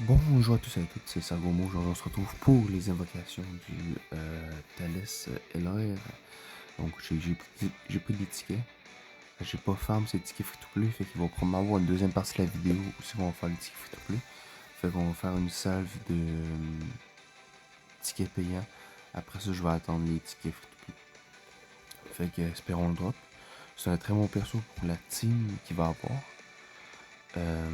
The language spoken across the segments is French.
Bonjour à tous et à toutes, c'est Sagomo. Aujourd'hui, on se retrouve pour les invocations du Thalès LR. Donc, j'ai pris des tickets. J'ai pas farm ces tickets free-to-play, fait qu'ils vont probablement avoir une deuxième partie de la vidéo où si on va faire les tickets free-to-play. Fait qu'on va faire une salve de tickets payants. Après ça, je vais attendre les tickets free-to-play. Fait que, espérons le drop. C'est un très bon perso pour la team qui va avoir. Euh,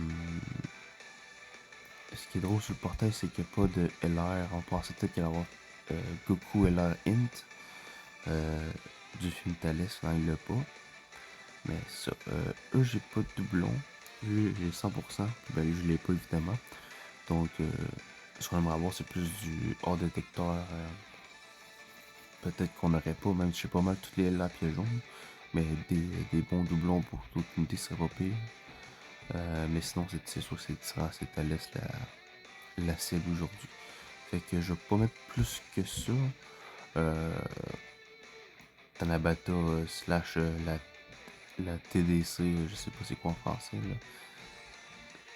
Ce qui est drôle sur le portail, c'est qu'il n'y a pas de LR. On pensait peut-être qu'il allait avoir Goku LR Int du film Thalès. Non, il l'a pas. Mais ça, eux, j'ai pas de doublon. Eux, j'ai 100%. Ben, lui, je l'ai pas évidemment. Donc, ce qu'on aimerait avoir, c'est plus du hors détecteur. Peut-être qu'on n'aurait pas, même si j'ai pas mal toutes les LR pieds jaunes. Mais des bons doublons pour d'autres unités, ça serait pas pire. Mais sinon, c'est sûr que c'est Thalès la cible aujourd'hui. Fait que je vais pas mettre plus que ça. Euh, Tanabata slash la TDC, je sais pas c'est quoi en français. Là.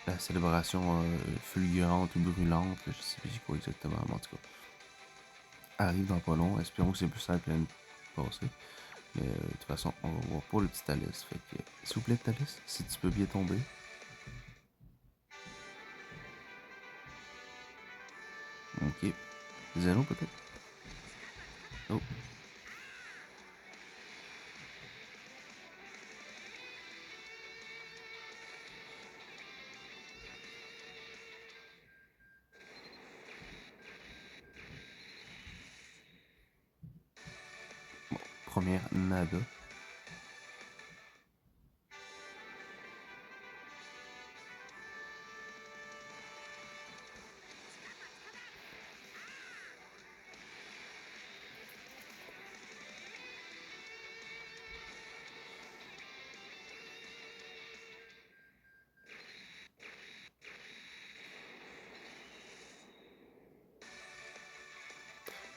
La célébration fulgurante ou brûlante, je sais plus c'est quoi exactement, mais en tout cas. Arrive dans pas long, espérons que c'est plus simple l'année passée. Mais de toute façon, on va voir pour le petit Thalès. Fait que, s'il vous plaît, Thalès, si tu peux bien tomber. Ok. Zeno peut-être. Oh, première nada.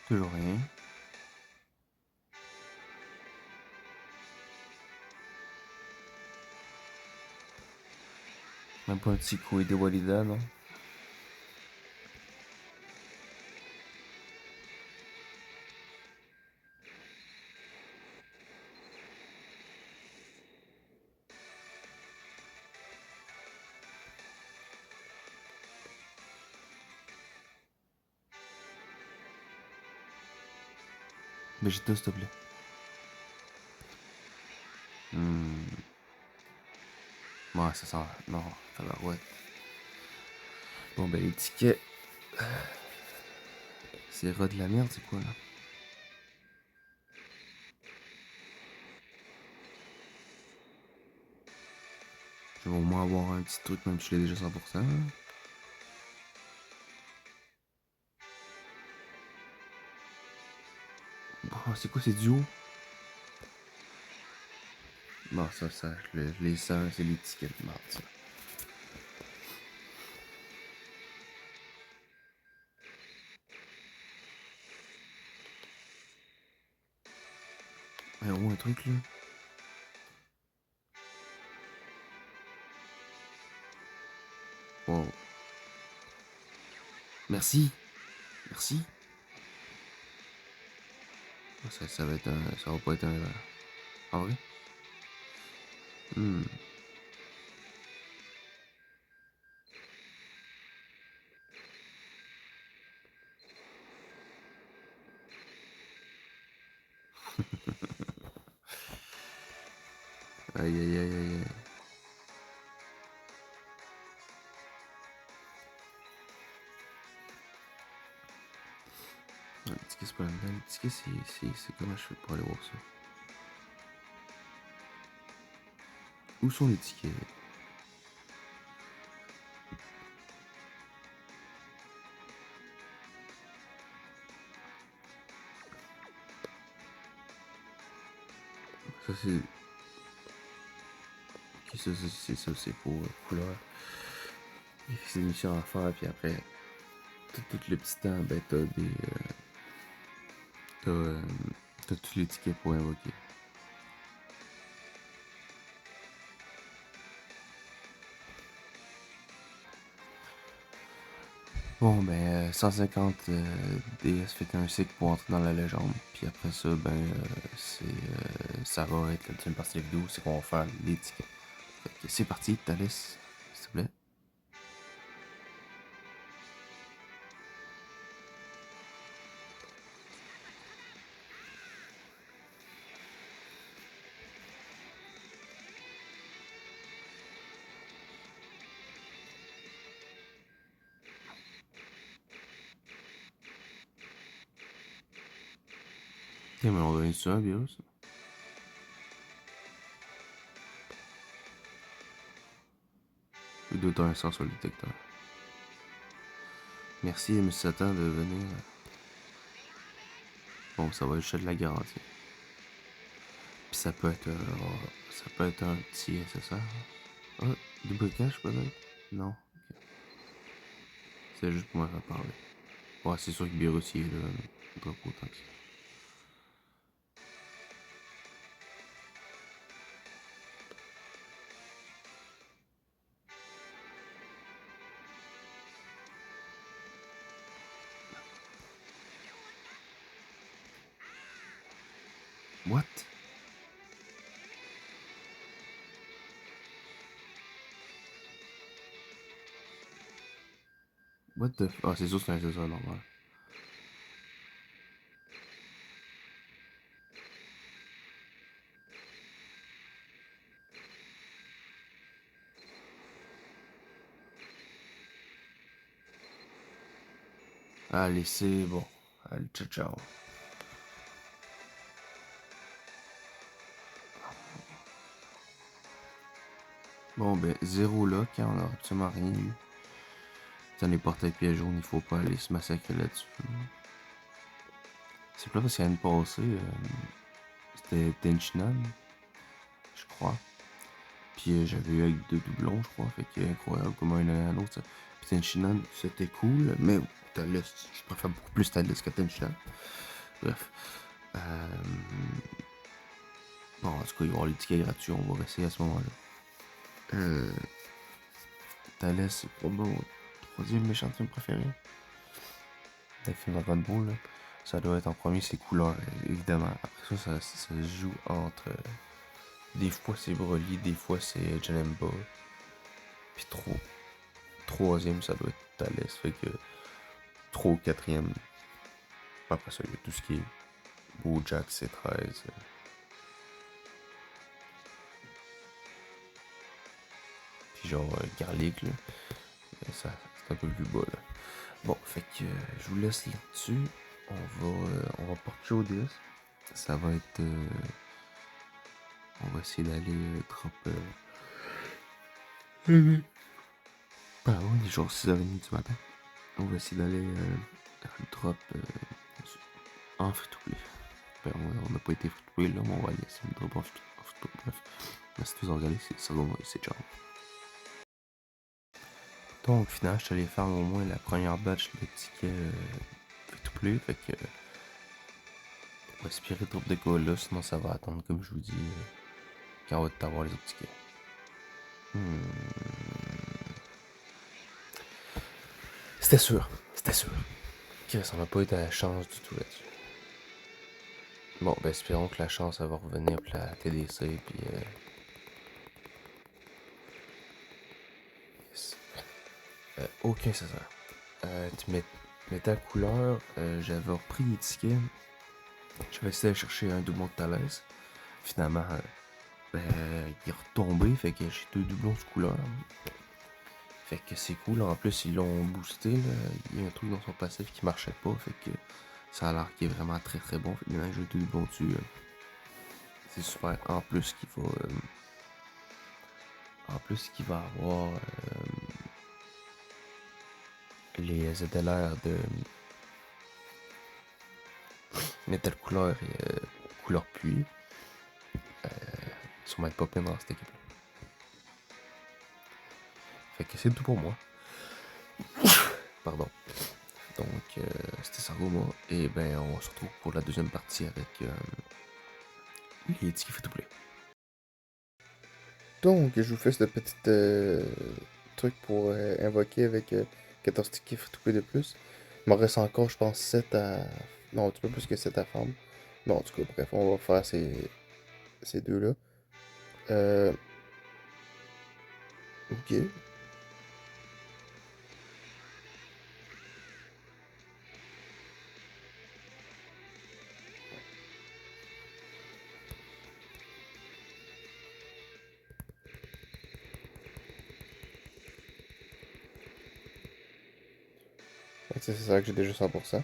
Toujours rien. Même pas un petit coup de Walida, non? Vegeta, s'il te plaît. Ouais, ça sent. Non, ça va, ouais. Bon, ben, les tickets. C'est rat de la merde, c'est quoi là? Je vais au moins avoir un petit truc, même si je l'ai déjà 100%. Oh, c'est quoi, c'est duo? Non, ça, je les sens, c'est les tickets de merde, ça. Ouais, au moins un truc là. Wow. Merci, merci. Ça va être un. Ça va pas être un. En vrai? Hmm. Aïe aïe aïe aïe aïe. Le ticket, c'est pas là-dedans. Le ticket, c'est comment je fais pour aller voir ça? Où sont les tickets? Ça, c'est. Ok, ça, c'est pour couleur. C'est une mission à faire, puis après, tout le petit temps, ben, t'as des. T'as, euh, t'as tous les tickets pour invoquer. Bon, ben, 150 DS fait qu'un cycle pour entrer dans la légende. Puis après ça, ben, ça va être la deuxième partie de la vidéo, c'est qu'on va faire les tickets. Fait que c'est parti, Thalys, s'il te plaît. Tiens, mais on va donner ça, un virus. Il doit être un sens sur le détecteur. Merci, M. Satan, de venir. Bon, ça va être de la garantie. Puis ça peut être un petit SSR. Ah, du briquage peut-être? Non. Ok. C'est juste pour me faire parler. Ouais, c'est sûr que Virus il est là. Il faudra pas autant que ça. What? What the f... Ah, c'est sûr que c'est un SSR normal. Allez, c'est bon. Allez, ciao, ciao. Bon, ben, zéro là, quand on a absolument rien eu. Dans les portails-pieds jaunes, il faut pas aller se massacrer là-dessus. C'est pas parce qu'à l'année passée, c'était Tenchinan, je crois. Puis j'avais eu avec deux doublons, je crois. Fait que incroyable comment une année à l'autre. Ça. Puis Tenchinan, c'était cool, mais Talus, je préfère beaucoup plus Talus que Tenchinan. Bref. Bon, en tout cas, il va y avoir les tickets gratuits, on va essayer à ce moment-là. Talus, c'est probablement mon troisième méchant film préféré. Des films Dragon Ball, là. Ça doit être en premier, c'est couleurs, évidemment. Après ça se joue entre. Des fois c'est Broly, des fois c'est Janemba. Puis troisième, ça doit être Thalès. Fait que 3 ou 4e. Après ça, il y a tout ce qui est Bojack C13. Puis genre Garlic, là. Ça, c'est un peu plus bas, là. Bon, fait que je vous laisse là-dessus. On va partir au DS. Ça va être. On va essayer d'aller drop. Il est genre 6h30 du matin. On va essayer d'aller drop en free-to-play. Ben, on n'a pas été free-to-play là, mais on va aller essayer de drop en free-to-play. Bref, merci de vous regarder, c'est ça, c'est ciao. Donc, au final, je suis allé faire au moins la première batch de tickets free-to-play. Fait que on va espérer drop de quoi là, sinon ça va attendre, comme je vous dis, quand on va avoir les autres tickets. C'était sûr, c'était sûr. Ok, ça m'a pas été à la chance du tout là-dessus. Bon, ben espérons que la chance va revenir pour la TDC, puis yes. Aucun César. Tu mets ta couleur, j'avais repris les tickets. J'avais essayé de chercher un doublon de Thalès. Finalement, il est retombé, fait que j'ai deux doublons de couleur. Fait que c'est cool, en plus ils l'ont boosté, là. Il y a un truc dans son passif qui marchait pas, fait que ça a l'air qu'il est vraiment très très bon. Fait que maintenant j'ai deux doublons dessus. C'est super. En plus qu'il va avoir les ZLR de métal couleur et couleur pluie. Sûrement être pas plein dans cette équipe. Fait que c'est tout pour moi. Pardon. Donc, c'était Sargoma. Et ben, on se retrouve pour la deuxième partie avec les tickets free-to-play. Donc, je vous fais ce petit truc pour invoquer avec 14 tickets free-to-play de plus. Il m'en reste encore, je pense, 7 à... Non, un petit peu plus que 7 à farm. Bon, en tout cas, bref, on va faire ces deux-là. Ok. C'est ça que j'ai déjà 100%.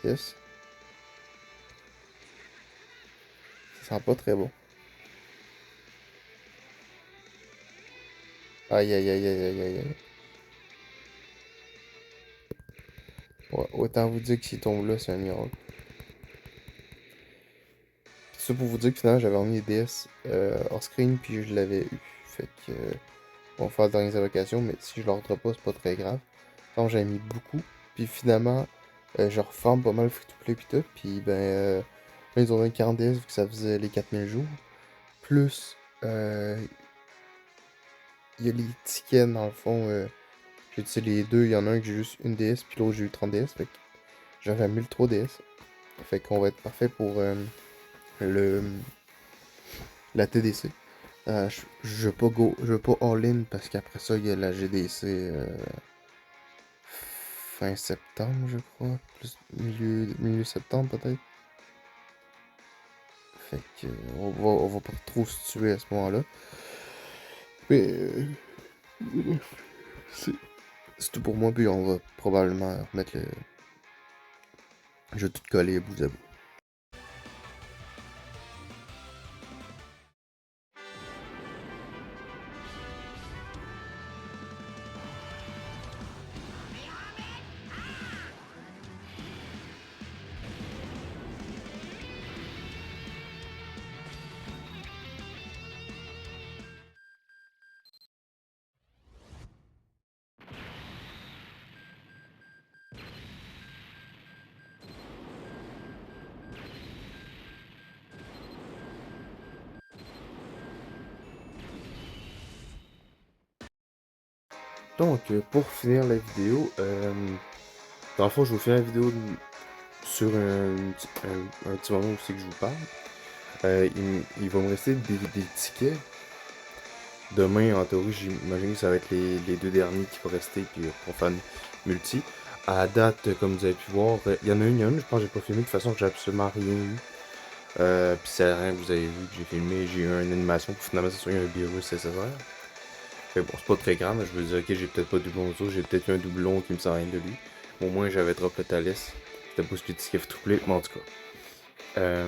Yes. Ça sent pas très bon. Aïe aïe aïe aïe aïe aïe aïe. Ouais, autant vous dire que s'il tombe là, c'est un miracle. Tout ça pour vous dire que finalement j'avais emmené DS hors screen puis je l'avais eu. Fait que on va faire les dernières allocations, mais si je le rentre pas, c'est pas très grave. Donc j'avais mis beaucoup. Puis finalement, je reforme pas mal free-to-play pis tout. Puis là, ils ont donné 40 DS vu que ça faisait les 4000 jours. Plus il y a les tickets dans le fond. J'ai utilisé les deux, il y en a un que j'ai juste une DS, puis l'autre j'ai eu 30 DS. Fait que j'avais 1003 DS. Fait qu'on va être parfait pour le la TDC. Je veux pas all-in parce qu'après ça, il y a la GDC fin septembre, je crois. Plus milieu septembre peut-être. Fait que on va pas trop se tuer à ce moment-là. Mais c'est c'est tout pour moi, puis on va probablement remettre le. Je vais tout coller bout à bout. Donc, pour finir la vidéo, dans le fond, je vais vous faire la vidéo sur un petit moment aussi que je vous parle. Il va me rester des tickets. Demain, en théorie, j'imagine que ça va être les deux derniers qui vont rester puis pour faire une multi. À date, comme vous avez pu voir, il y en a une, je pense que j'ai pas filmé de toute façon, j'ai absolument rien eu. Puis c'est rien que vous avez vu que j'ai filmé, j'ai eu une animation pour finalement c'est sûr qu'il y a un virus nécessaire. Fait bon, c'est pas très grave, mais je me dis, ok, j'ai peut-être pas de doublon de j'ai peut-être eu un doublon qui me sert rien de lui. Au moins, j'avais drop le Thalys. C'était pas ce petit skiff troublé, mais en tout cas.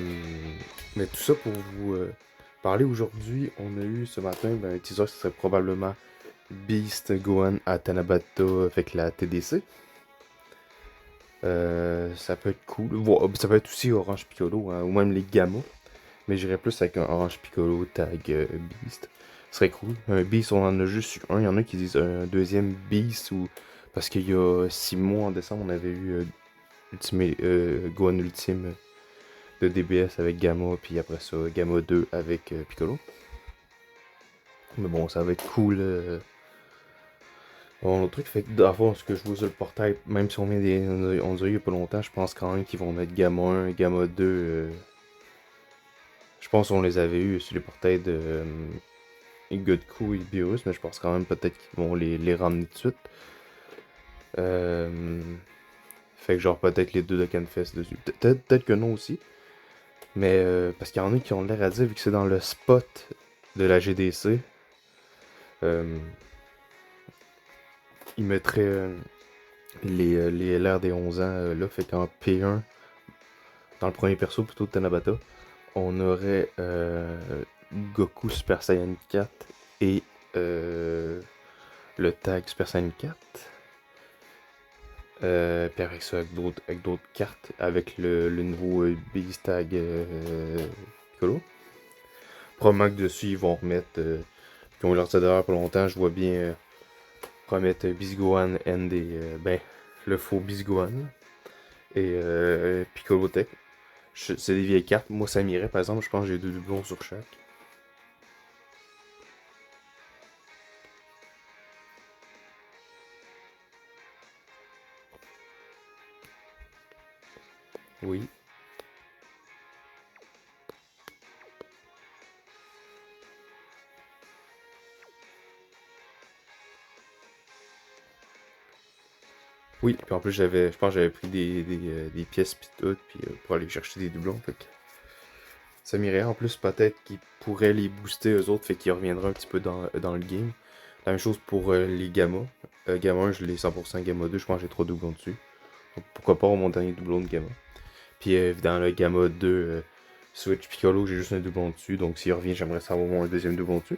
Mais tout ça pour vous parler aujourd'hui, on a eu ce matin un teaser qui serait probablement Beast Gohan à Tanabata avec la TDC. Ça peut être cool. Ça peut être aussi Orange Piccolo, hein, ou même les Gamma. Mais j'irais plus avec un Orange Piccolo tag Beast. Ce serait cool. Un Beast, on en a juste eu un. Il y en a qui disent un deuxième Beast. Ou... Parce qu'il y a 6 mois en décembre, on avait eu Gohan Ultime de DBS avec Gamma. Puis après ça, Gamma 2 avec Piccolo. Mais bon, ça va être cool. Bon, l'autre truc, fait que d'abord, ce que je vois sur le portail, même si on dirait il y a pas longtemps, je pense quand même qu'ils vont mettre Gamma 1, Gamma 2. Je pense qu'on les avait eu sur les portails de Godku et Beerus, mais je pense quand même peut-être qu'ils vont les ramener tout de suite. Fait que genre peut-être les deux de Canfest dessus. Peut-être que non aussi. Mais parce qu'il y en a qui ont l'air à dire, vu que c'est dans le spot de la GDC, ils mettraient les LR des 11 ans là. Fait qu'en P1, dans le premier perso plutôt de Tanabata, on aurait Goku Super Saiyan 4 et le tag Super Saiyan 4. Puis avec ça, avec d'autres cartes, avec le nouveau Beast Tag Piccolo. Probablement que dessus, ils vont remettre, qui ont lancé derrière pas longtemps, je vois bien remettre Beast Gohan et le faux Beast Gohan et Piccolo Tech. C'est des vieilles cartes, moi ça m'irait par exemple, je pense que j'ai deux doublons sur chaque. Oui. Oui, puis en plus je pense que j'avais pris des pièces pis tout, puis pour aller chercher des doublons, fait que ça m'irait. En plus, peut-être qu'ils pourraient les booster eux autres, fait qu'ils reviendraient un petit peu dans le game. La même chose pour les Gamma. Gamma 1, je l'ai 100%, Gamma 2, je pense que j'ai 3 doublons dessus. Donc pourquoi pas mon dernier doublon de Gamma. Puis dans le Gamma 2, Switch Piccolo, j'ai juste un doublon dessus, donc s'il revient, j'aimerais savoir mon deuxième doublon dessus.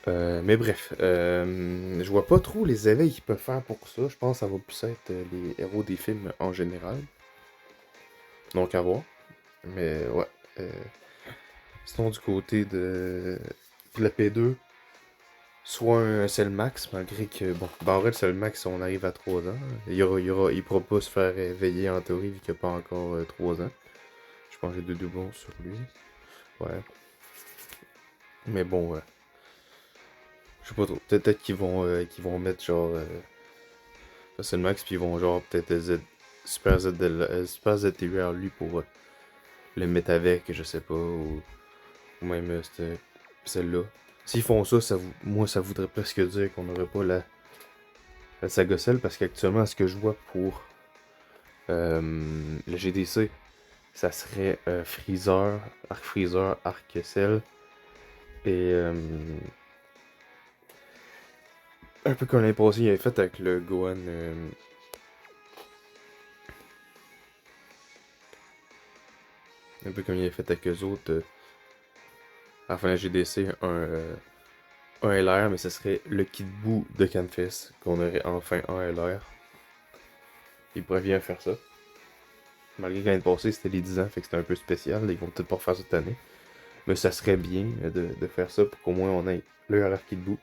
Mais bref, je vois pas trop les éveils qu'ils peuvent faire pour ça. Je pense que ça va plus être les héros des films en général. Donc à voir. Mais ouais. Euh, Sinon du côté de la P2, soit un seul max, malgré que, bon, ben en vrai, le seul max, on arrive à 3 ans. Il pourra pas se faire éveiller en théorie, vu qu'il n'y a pas encore 3 ans. Je pense que j'ai deux doublons sur lui. Ouais. Mais bon, je sais pas trop. Peut-être qu'ils vont mettre genre c'est le max, puis ils vont genre peut-être Super Z derrière lui pour le mettre avec, je sais pas, ou même celle-là. S'ils font ça, moi ça voudrait presque dire qu'on n'aurait pas la saga Cell, parce qu'actuellement, ce que je vois pour le GDC, ça serait Freezer, Arc Cell, et un peu comme l'année passée, il avait fait avec le Gohan. Un peu comme il avait fait avec eux autres. À la fin de la GDC, un LR, mais ce serait le Kid Buu de Canfest, qu'on aurait enfin en LR. Il pourrait bien faire ça. Malgré que l'année passée, c'était les 10 ans, fait que c'était un peu spécial. Ils vont peut-être pas refaire cette année. Mais ça serait bien de faire ça pour qu'au moins on ait le LR Kid Buu.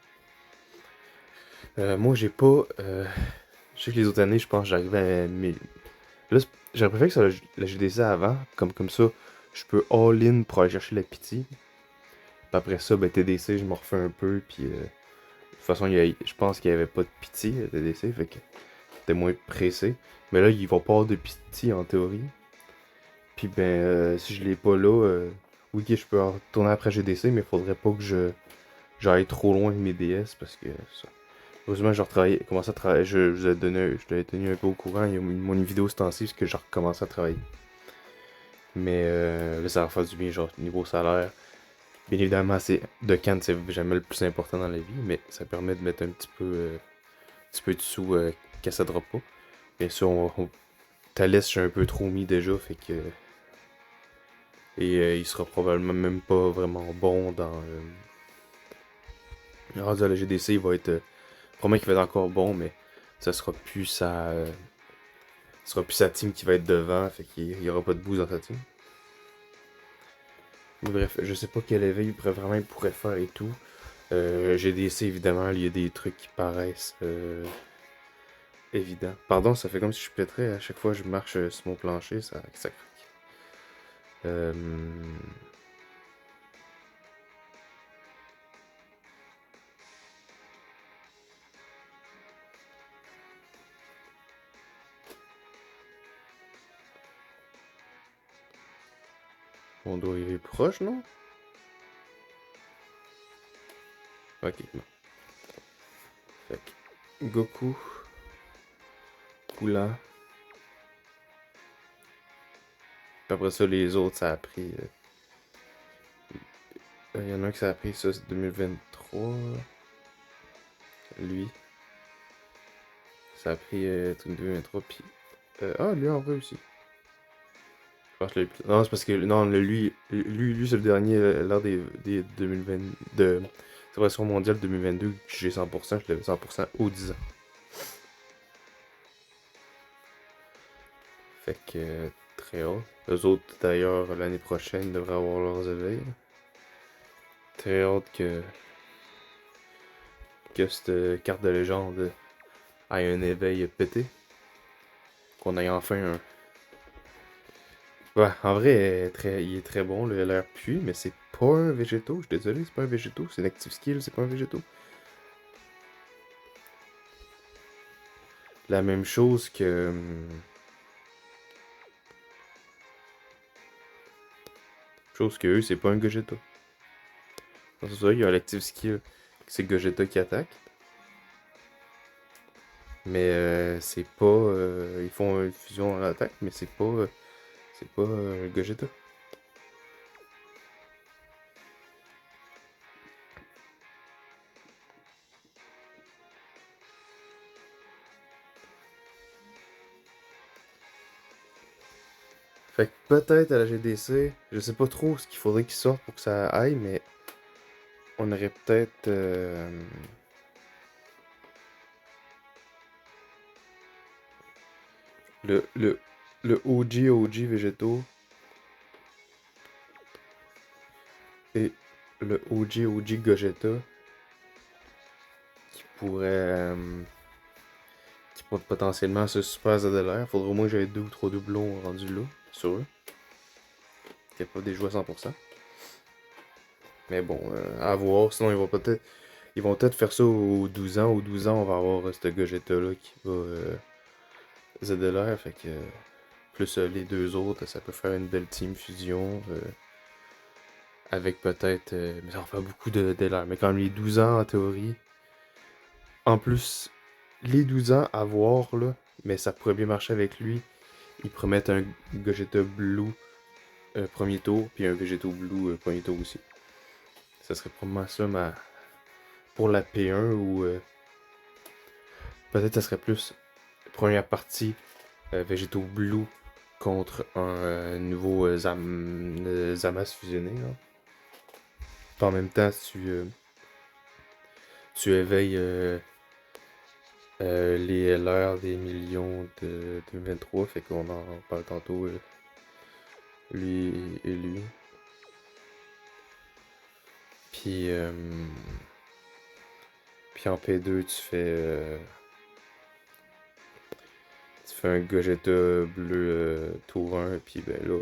Moi, j'ai pas. Je sais que les autres années, je pense que j'arrivais à 1000. Là, j'aurais préféré que ça la GDC avant, comme ça, je peux all-in pour aller chercher la pitié. Puis après ça, ben, TDC, je me refais un peu, puis de toute façon, je pense qu'il n'y avait pas de pitié à TDC, fait que j'étais moins pressé. Mais là, il va pas avoir de pitié en théorie. Puis ben, si je l'ai pas là, oui que je peux retourner après GDC, mais il faudrait pas que j'aille trop loin de mes DS, parce que ça. Heureusement, j'ai commencé à travailler, je l'ai tenu un peu au courant, il y a mon vidéo ce temps-ci, parce que j'ai recommencé à travailler. Mais là, ça va faire du bien, genre, niveau salaire. Bien évidemment, de Cannes, c'est jamais le plus important dans la vie, mais ça permet de mettre un petit peu de sous que ça drop pas. Bien sûr, Thalès, j'ai un peu trop mis déjà, fait que. Et il sera probablement même pas vraiment bon dans. Rendu à la GDC, il va être. Probablement qu'il va être encore bon, mais ça sera plus sa team qui va être devant, fait qu'il y aura pas de boost dans sa team. Mais bref, je sais pas quel éveil il pourrait faire et tout. GDC, évidemment, il y a des trucs qui paraissent évidents. Pardon, ça fait comme si je pèterais à chaque fois que je marche sur mon plancher, ça craque. Euh... On doit arriver proche, non? Ok, bon. Fait que Goku, Kula. Puis après ça, les autres, ça a pris. Il y en a un qui ça a pris, ça, c'est 2023. Lui. Ça a pris 2023, puis. Lui en vrai aussi. Je pense que non, c'est parce que. Non, lui c'est le dernier, lors des 2020. De Célébration mondiale 2022, que j'ai 100%, je l'avais 100% au 10 ans. Fait que. Très haut. Les autres, d'ailleurs, l'année prochaine, devraient avoir leurs éveils. Très hâte que cette carte de légende ait un éveil pété. Qu'on ait enfin un. Ouais, en vrai, il est très bon, le LR Puits, mais c'est pas un végétaux. Je suis désolé, c'est pas un végétaux. C'est un active skill, c'est pas un végétaux. La même chose que. Chose que eux, c'est pas un Gogeta. C'est ça, il y a un active skill, c'est Gogeta qui attaque. Mais c'est pas. Ils font une fusion en attaque, mais c'est pas Gogeta. Fait que peut-être à la GDC, je sais pas trop ce qu'il faudrait qu'il sorte pour que ça aille, mais on aurait peut-être. Le, le, le OG Végétaux et le OG Gogeta qui pourrait, qui pourrait potentiellement se super ZLR. Faudrait au moins que j'aie 2 ou 3 doublons rendus là, sur eux. Capable de les jouer à 100%. Mais bon, à voir. Sinon, ils vont peut-être faire ça aux 12 ans. Aux 12 ans, on va avoir ce Gogeta là qui va ZLR. Fait que plus les deux autres, ça peut faire une belle team fusion. Avec peut-être. Mais ça va faire beaucoup de DLR. Mais quand même, les 12 ans en théorie. En plus, les 12 ans à voir là. Mais ça pourrait bien marcher avec lui. Ils promettent un Gogeta Blue premier tour. Puis un Végéto Blue premier tour aussi. Ça serait probablement ça pour la P1 ou peut-être ça serait plus première partie Végéto Blue contre un nouveau Zamas fusionné. Là. Puis en même temps, tu éveilles les LR des millions de 2023, fait qu'on en parle tantôt, lui et lui. Puis, puis en P2, tu fais un Gogeta bleu tour 1, puis ben là,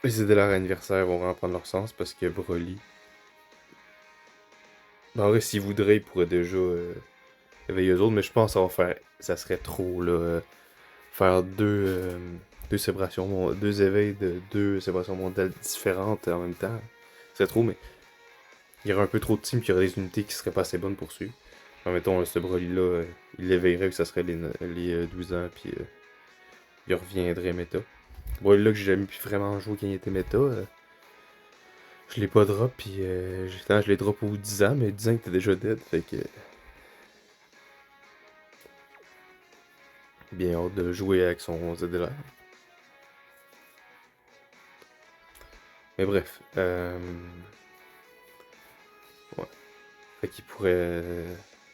les idées de leur anniversaire vont vraiment prendre leur sens parce que Broly. Ben, en vrai, s'ils voudraient, ils pourraient déjà éveiller eux autres, mais je pense que ça serait trop, là. Faire deux célébrations, deux éveils de deux célébrations mondiales différentes en même temps. C'est trop, mais il y aurait un peu trop de teams, puis il y aurait des unités qui seraient pas assez bonnes pour suivre. Mettons, ce Broly-là, il l'éveillerait, que ça serait les 12 ans, puis il reviendrait méta. Broly-là que j'ai jamais pu vraiment jouer quand il était méta, je l'ai pas drop, puis je l'ai drop au bout de 10 ans, mais 10 ans qu'il était déjà dead, fait que. Bien hâte de jouer avec son ZLR. Mais bref, ouais. Fait qu'il pourrait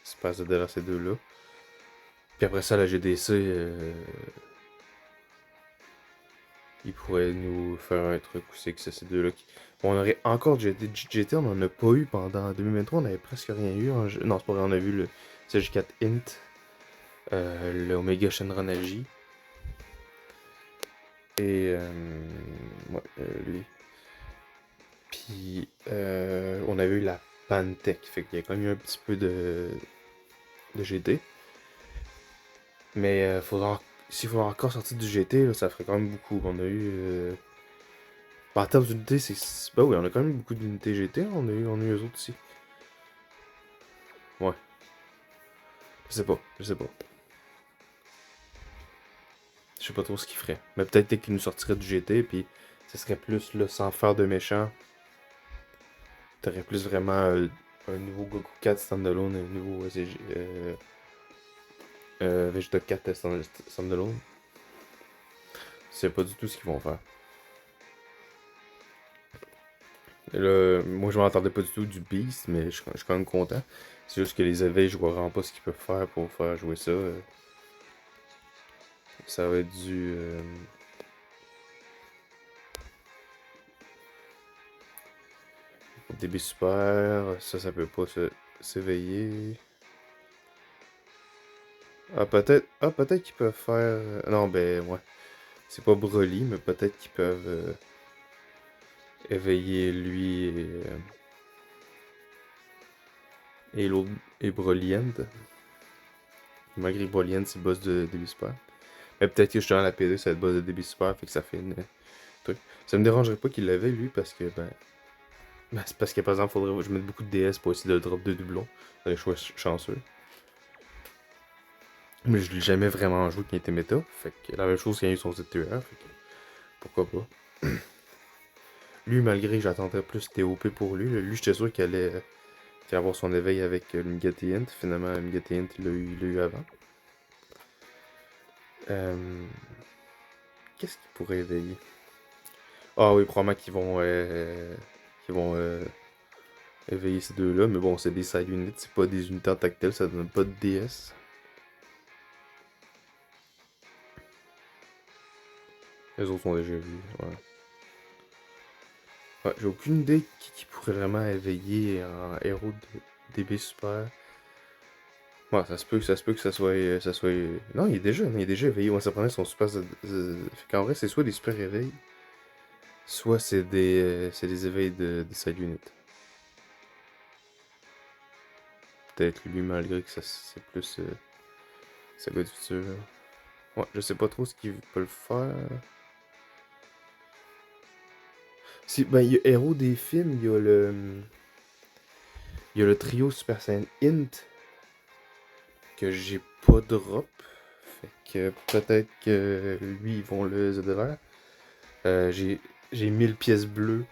se passer derrière ces deux-là. Puis après ça, la GDC, il pourrait nous faire un truc aussi que c'est ces deux-là qui. Bon, on aurait encore du GT, on en a pas eu pendant 2023, on avait presque rien eu. Non, c'est pas vrai, on a vu le CG4 Int, le Omega Shenron Agi. Et ouais, lui. Puis on avait eu la Pantech, fait qu'il y a quand même eu un petit peu de GT. Mais s'il faudra encore sortir du GT, là, ça ferait quand même beaucoup. On a eu. En termes d'unités, c'est. Bah oui, on a quand même beaucoup d'unités GT, on a eu eux autres aussi. Ouais. Je sais pas. Je sais pas trop ce qu'il ferait. Mais peut-être qu'il nous sortirait du GT, puis ça serait plus là, sans faire de méchant. T'aurais plus vraiment un nouveau Goku 4 standalone, un nouveau Vegeta 4 standalone. C'est pas du tout ce qu'ils vont faire. Et là, moi je m'entendais pas du tout du Beast, mais je suis quand même content. C'est juste que les éveils, je vois vraiment pas ce qu'ils peuvent faire pour faire jouer ça. Ça va être du. DB super, ça peut pas s'éveiller. Peut-être qu'ils peuvent faire. Non, ben ouais. C'est pas Broly, mais peut-être qu'ils peuvent éveiller lui et l'autre et Brolient. Malgré Brolient, c'est boss de DB super. Mais peut-être que je suis dans la P2, ça va être boss de DB super, fait que ça fait truc. Ça me dérangerait pas qu'il l'avait, lui, parce que, c'est parce que, par exemple, faudrait que je mette beaucoup de DS pour essayer de drop de doublons. Les choix chanceux. Mais je l'ai jamais vraiment joué qui était méta. Fait que la même chose qu'il y a eu son ZTR. Fait que pourquoi pas. Lui, malgré que j'attendais plus TOP pour lui, lui j'étais sûr qu'il allait avoir son éveil avec le Mgati Int. Finalement, le Mgati Int, il l'a eu avant. Qu'est-ce qu'il pourrait éveiller? Ah oui, probablement qu'ils vont éveiller ces deux-là. Mais bon, c'est des side units, c'est pas des unités en tactile, ça donne pas de DS. Les autres sont déjà vus, ouais. Ouais, j'ai aucune idée qui pourrait vraiment éveiller en héros de DB super. Ouais, ça se peut que ça soit. Non, il est déjà éveillé. Ouais, ça prenait son super. Fait qu'en vrai, c'est soit des super éveils, soit c'est des éveils de side unit. Peut-être lui, malgré que ça c'est plus. Ça va être futur. Ouais, je sais pas trop ce qu'il peut le faire. Si, ben, il y a héros des films, il y a le trio Super Saiyan Int que j'ai pas drop. Fait que peut-être que lui, ils vont le ZDR. J'ai 1000 pièces bleues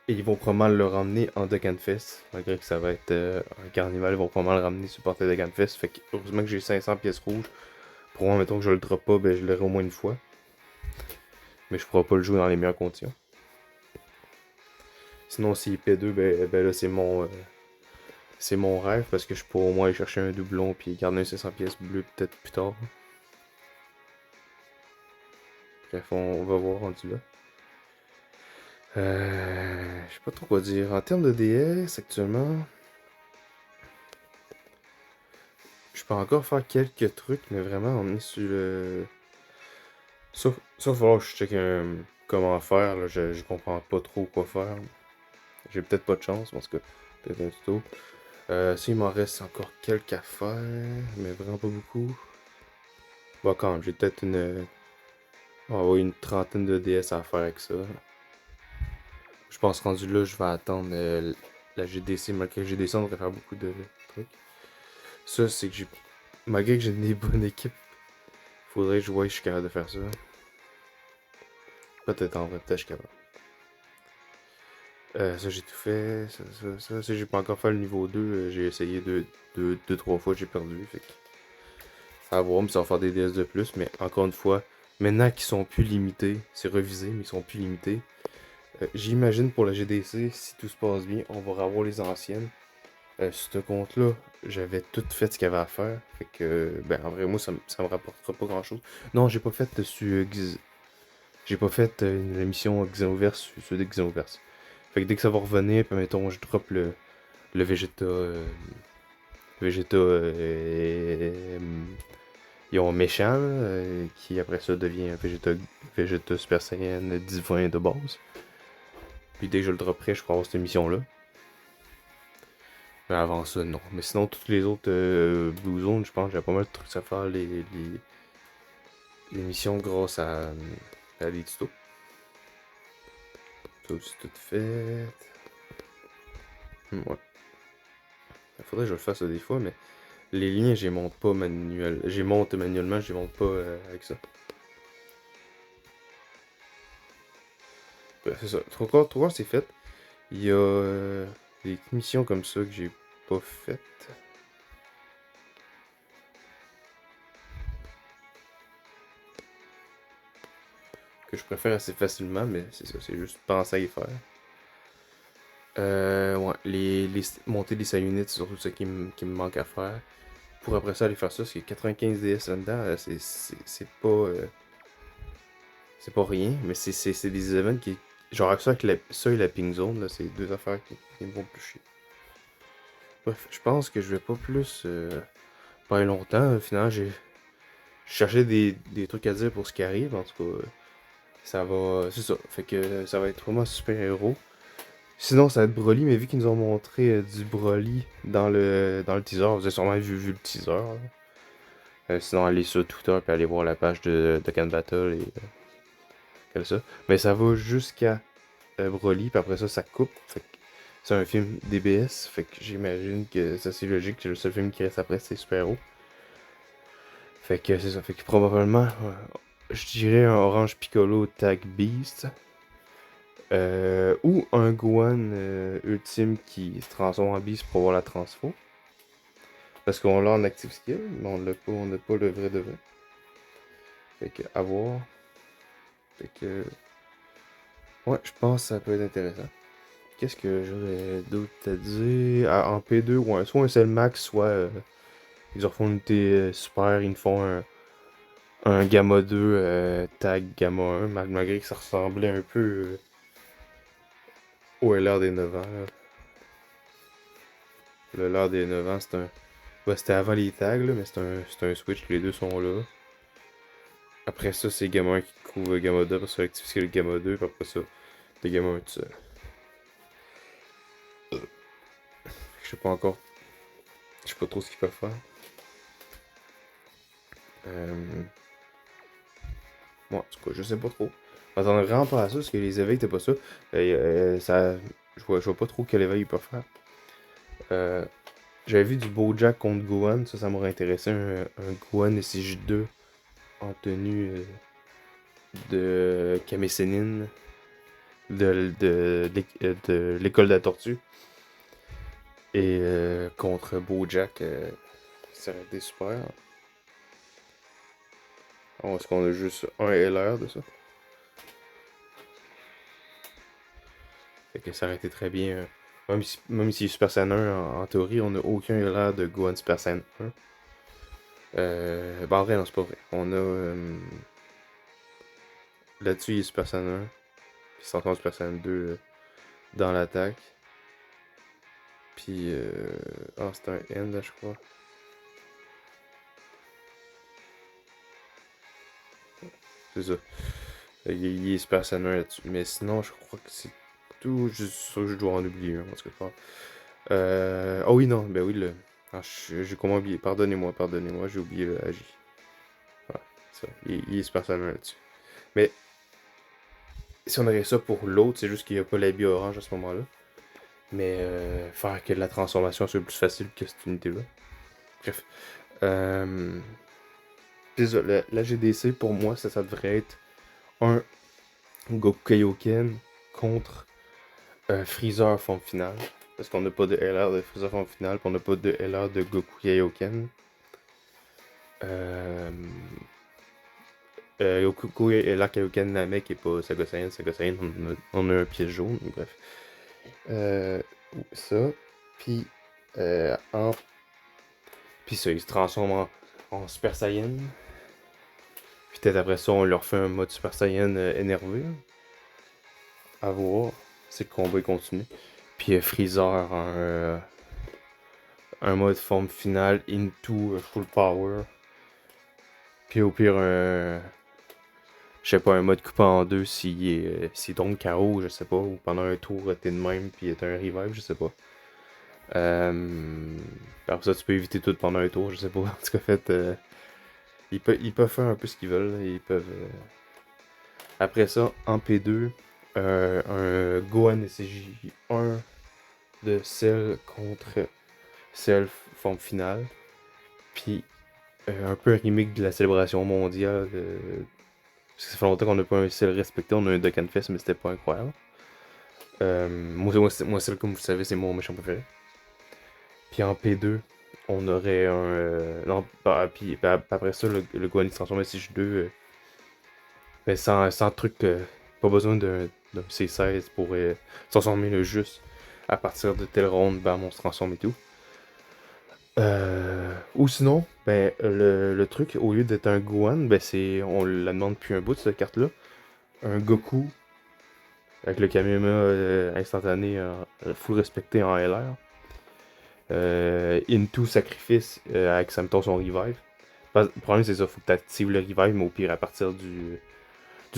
et ils vont probablement le ramener en Dokkan Fest. Malgré que ça va être un carnival, ils vont probablement le ramener sur portée Dokkan Fest. Fait que heureusement que j'ai 500 pièces rouges. Pour moi, mettons que je le drop pas, ben je l'aurai au moins une fois. Mais je pourrai pas le jouer dans les meilleures conditions. Sinon, s'il est P2, ben là, c'est mon rêve parce que je pourrais au moins aller chercher un doublon puis garder un 500 pièces bleues peut-être plus tard. Bref, on va voir rendu là. Je sais pas trop quoi dire. En termes de DS, actuellement, je peux encore faire quelques trucs, mais vraiment, on est sur le. Sauf va falloir que je check comment faire. Là. Je comprends pas trop quoi faire. J'ai peut-être pas de chance, parce que peut-être un tuto. S'il m'en reste encore quelques affaires, mais vraiment pas beaucoup. Bon, quand même, j'ai peut-être une trentaine de DS à faire avec ça. Je pense rendu là, je vais attendre la GDC. Malgré que la GDC, on devrait faire beaucoup de trucs. Ça, c'est que malgré que j'ai une bonne équipe, faudrait que je voie si je suis capable de faire ça. Peut-être en vrai, peut-être je suis capable. Ça, j'ai tout fait. Ça, j'ai pas encore fait le niveau 2. J'ai essayé deux, trois fois, j'ai perdu. Fait que. Ça va voir, mais ça va faire des DS de plus. Mais encore une fois, maintenant qu'ils sont plus limités, c'est revisé, mais ils sont plus limités. J'imagine pour la GDC, si tout se passe bien, on va revoir les anciennes. Sur ce compte-là, j'avais tout fait ce qu'il y avait à faire. Fait que, en vrai, moi, ça me rapportera pas grand-chose. Non, j'ai pas fait J'ai pas fait une émission Xenoverse sur des Xenoverse. Fait que dès que ça va revenir, puis mettons, je drop le Vegeta. Vegeta. Ils ont un méchant, qui après ça devient un Vegeta Super Saiyan divin de base. Puis dès que je le dropperai, je pourrai avoir cette émission-là. Mais avant ça, non. Mais sinon, toutes les autres Blue Zone, je pense que j'ai pas mal de trucs à faire les missions grâce à des tutos. Ça aussi, tout fait. Ouais. Il faudrait que je le fasse des fois, mais les liens, je les monte pas manuellement. Je les monte manuellement, je les monte pas avec ça. C'est ça. Trop c'est fait. Il y a des missions comme ça que j'ai pas faites. Que je préfère assez facilement, mais c'est ça, c'est juste penser à y faire. Ouais, monter des side units, c'est surtout ça qui me manque à faire. Pour après ça aller faire ça, parce que 95 DS là-dedans, c'est pas. C'est pas rien, mais c'est des événements qui. Genre ça avec ça et la ping zone, là, c'est deux affaires qui me vont plus chier. Bref, je pense que je vais pas plus parler longtemps. Finalement, j'ai cherché des trucs à dire pour ce qui arrive. En tout cas, ça va. C'est ça. Fait que ça va être vraiment super héros. Sinon, ça va être Broly, mais vu qu'ils nous ont montré du Broly dans le teaser, vous avez sûrement vu le teaser. Sinon, allez sur Twitter et allez voir la page de Can Battle et comme ça. Mais ça va jusqu'à Broly, puis après ça, ça coupe. Fait que c'est un film DBS, fait que j'imagine que ça c'est logique, que le seul film qui reste après c'est Super-Héros. Fait que c'est ça, fait que probablement, je dirais un Orange Piccolo Tag Beast. Ou un Gohan ultime qui se transforme en Beast pour avoir la transfo. Parce qu'on l'a en active skill, mais on n'a pas le vrai de vrai. Fait que, à voir. Fait que, ouais, je pense que ça peut être intéressant. Qu'est-ce que j'aurais d'autre à dire? Ah, en P2, ouais, soit un seul max, soit ils refont une unité super, ils me font un Gamma 2 tag Gamma 1, malgré que ça ressemblait un peu au LR des 9 ans. Là. Le LR des 9 ans, c'est un. Bah, c'était avant les tags, là, mais c'est un switch, les deux sont là. Après ça, c'est Gamma 1 qui couvre Gamma 2, après ça, active le Gamma 2, puis après ça, t'es Gamma 1 tout seul. Je sais pas encore. Je sais pas trop ce qu'ils peuvent faire. Bon, en tout cas, je sais pas trop. Je m'attendais vraiment pas à ça, parce que les éveils, t'es pas ça. Ça je vois pas trop quel éveil ils peuvent faire. J'avais vu du Bojack contre Gohan, ça m'aurait intéressé. Un Gohan SJ2 en tenue de Kame Sennin de l'école de la tortue. Et contre Bojack, ça aurait été super. Oh, est-ce qu'on a juste un LR de ça? Fait que ça aurait été très bien. Même si Super Saiyan 1, en théorie, on n'a aucun LR de Gohan Super Saiyan 1. En vrai, non, c'est pas vrai. On a. Là-dessus, il est Super Saiyan 1. Puis c'est encore Super Saiyan 2 dans l'attaque. Puis. C'est un End, je crois. C'est ça. Il est Super Saiyan 1 là-dessus. Mais sinon, je crois que c'est tout. Juste sûr que je dois en oublier un, en tout cas. Ah oui, non, ben oui, le. Ah, j'ai comment oublié. Pardonnez-moi, j'ai oublié le AJ. Ouais, ça. Il est Super Saiyan 1 là-dessus. Mais si on aurait ça pour l'autre, c'est juste qu'il n'y a pas l'habit orange à ce moment-là. Mais faire que la transformation soit plus facile que cette unité-là. Bref. C'est ça, la GDC pour moi, ça devrait être un Goku Kaioken contre Freezer forme finale. Parce qu'on n'a pas de LR de Freezer forme finale, puis on n'a pas de LR de Goku Kaioken. Goku LR Kaioken Namek et pas Saga Saiyan. On a un piège jaune, bref. Ça. Puis Puis ça, il se transforme en Super Saiyan. Puis peut-être après ça, on leur fait un mode Super Saiyan énervé. À voir. C'est le combat continue. Puis Freezer, un mode forme finale into full power. Puis au pire, je sais pas, un mode coupé en deux s'il tombe KO, je sais pas. Ou pendant un tour, t'es de même, puis t'as un revive, je sais pas. Après ça, tu peux éviter tout pendant un tour, je sais pas. En tout cas, fait, ils peuvent faire un peu ce qu'ils veulent. Ils peuvent. Après ça, en P2, un Gohan SJ1 de Cell contre Cell forme finale. Puis un peu un remake de la célébration mondiale. Parce que ça fait longtemps qu'on n'a pas un Cell respecté. On a un Dokkan Fest, mais c'était pas incroyable. Moi, Cell, comme vous le savez, c'est mon méchant préféré. Puis en P2, on aurait un. Non, puis après ça, le Gohan se transforme en SJ2. Mais sans truc. Pas besoin d'un C16 pour transformer le juste. À partir de telle ronde, bam, on se transforme et tout. Ou sinon, ben, le truc, au lieu d'être un Gohan, ben, on la demande depuis un bout, cette carte-là. Un Goku, avec le Kamehameha instantané, full respecté en LR. Into sacrifice avec Samton son revive. Le problème, c'est ça, faut que tu actives le revive, mais au pire, à partir du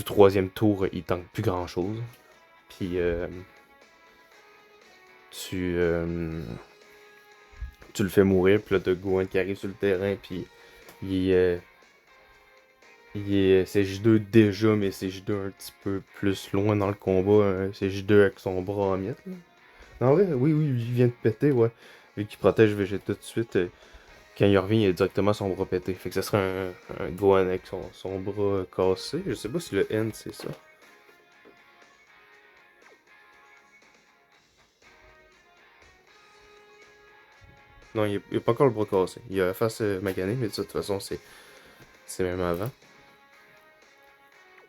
troisième tour, il tank plus grand chose. Puis tu le fais mourir, puis là t'as Gohan qui arrive sur le terrain, puis il Il est CJ2 déjà, mais CJ2 un petit peu plus loin dans le combat. CJ2 avec son bras en miettes, là. Non, en vrai, oui, oui, il vient de péter, ouais. Vu qu'il protège Vegeta tout de suite, quand il revient, il a directement son bras pété. Fait que ça serait un Gohan avec son bras cassé. Je sais pas si le N c'est ça. Non, il a pas encore le bras cassé. Il a la face maganée, mais de toute façon, c'est même avant.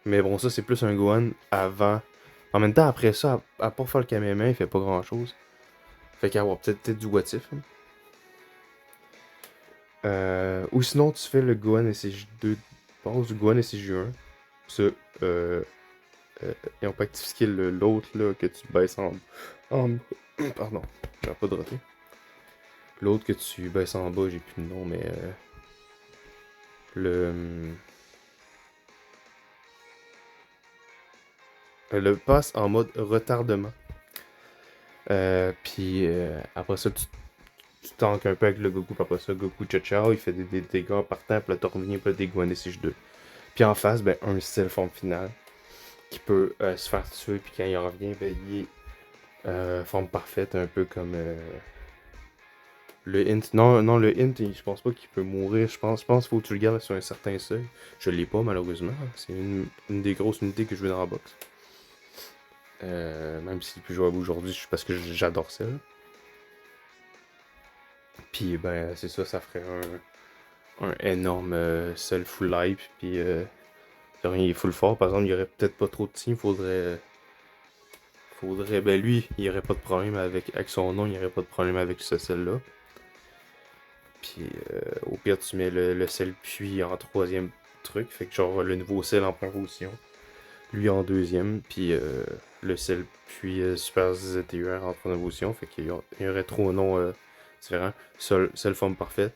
Mais bon, ça, c'est plus un Gohan avant. En même temps, après ça, à part faire le Kamehameha, il fait pas grand chose. Fait qu'il y avoir peut-être du what if, hein. Ou sinon, tu fais le Gohan SCJ2 base, du Gohan SCJ1. Ça, euh, ils ont pas activé l'autre là que tu baisses en pardon, j'ai pas de raté. L'autre que tu baisses en bas, j'ai plus le nom, mais le le passe en mode retardement. Puis après ça, tu tankes un peu avec le Goku, puis après ça, Goku Chao, il fait des dégâts en partant, puis là, tu reviens, puis là, des Gohan SCJ2. Puis en face, ben, un style forme finale qui peut se faire tuer, puis quand il revient, ben, il est forme parfaite, un peu comme le int. Non, non, le int, je pense pas qu'il peut mourir. Je pense qu'il faut que tu le gardes sur un certain seuil. Je l'ai pas, malheureusement. C'est une des grosses unités que je veux dans la box. Même s'il est plus jouable aujourd'hui, parce que j'adore ça. Puis, ben, c'est ça, ça ferait un énorme seul full life. Puis, il est full fort. Par exemple, il y aurait peut-être pas trop de team. Faudrait. Ben, lui, il n'y aurait pas de problème avec son nom. Il n'y aurait pas de problème avec ce celle-là. Puis au pire, tu mets le sel puis en troisième truc. Fait que genre le nouveau sel en première position. Lui en deuxième. Puis le sel puis Super ZTUR en troisième position. Fait qu'il y aurait trois noms différents. Sel forme parfaite.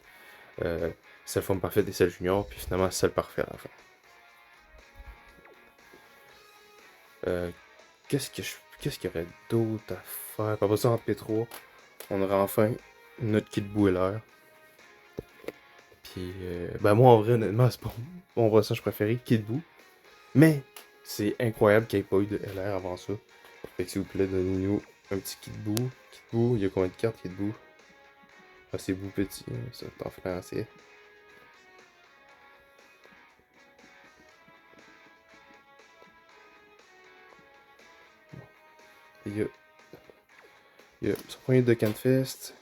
Sel forme parfaite et sel junior. Puis finalement sel parfait à la fin. Euh, Qu'est-ce qu'il y aurait d'autre à faire? Après ça, en P3, on aurait enfin notre kit Bouilleur. Puis, ben moi, en vrai, honnêtement, c'est pas mon personnage préféré, Kid Buu. Mais, c'est incroyable qu'il n'y ait pas eu de LR avant ça. Fait que s'il vous plaît, donnez-nous un petit Kid Buu. Kid Buu, il y a combien de cartes, Kid Buu? Ah, c'est Buu petit, hein, ça, en français. Il y a son premier de Canfest.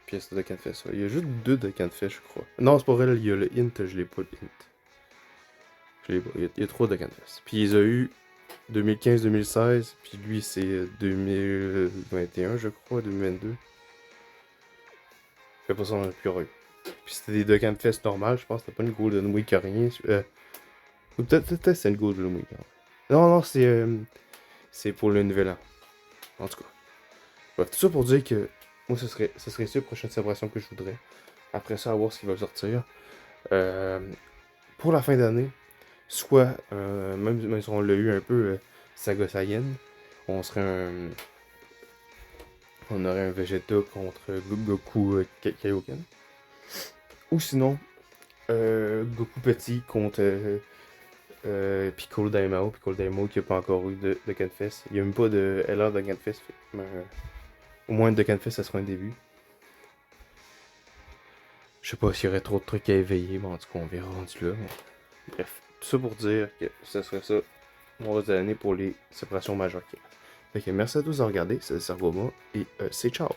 Pièce de Canfest, ouais. Il y a juste deux de Canfest, je crois. Non, c'est pas vrai, il y a le Int, je l'ai pas, le Int. Je l'ai pas, il y a trois de Canfest. Puis ils ont eu 2015-2016, puis lui c'est 2021, je crois, 2022. Fait pas ça, on a plus rien. Puis c'était des Dokkan Fest normales, je pense, c'était pas une Golden Week rien. Ou peut-être c'est une Golden Week. Hein. Non, non, c'est pour le nouvel an. En tout cas. Bref, tout ça pour dire que moi, ce serait ça la prochaine célébration que je voudrais. Après ça, à voir ce qui va sortir. Pour la fin d'année, soit, même si on l'a eu un peu, Saga Saiyan, on serait on aurait un Vegeta contre Goku Kaioken. Ou sinon, Goku petit contre Piccolo Daimao. Piccolo Daimao qui n'a pas encore eu de Canfest. Il n'y a même pas de LR de Canfest. Au moins de Canfest, ça sera un début. Je sais pas s'il y aurait trop de trucs à éveiller, mais en tout cas, on verra rendu là. Mais... Bref, tout ça pour dire que ce serait ça mon reste de l'année pour les séparations majeures. Fait que merci à tous de regarder, c'est Servoma et c'est ciao!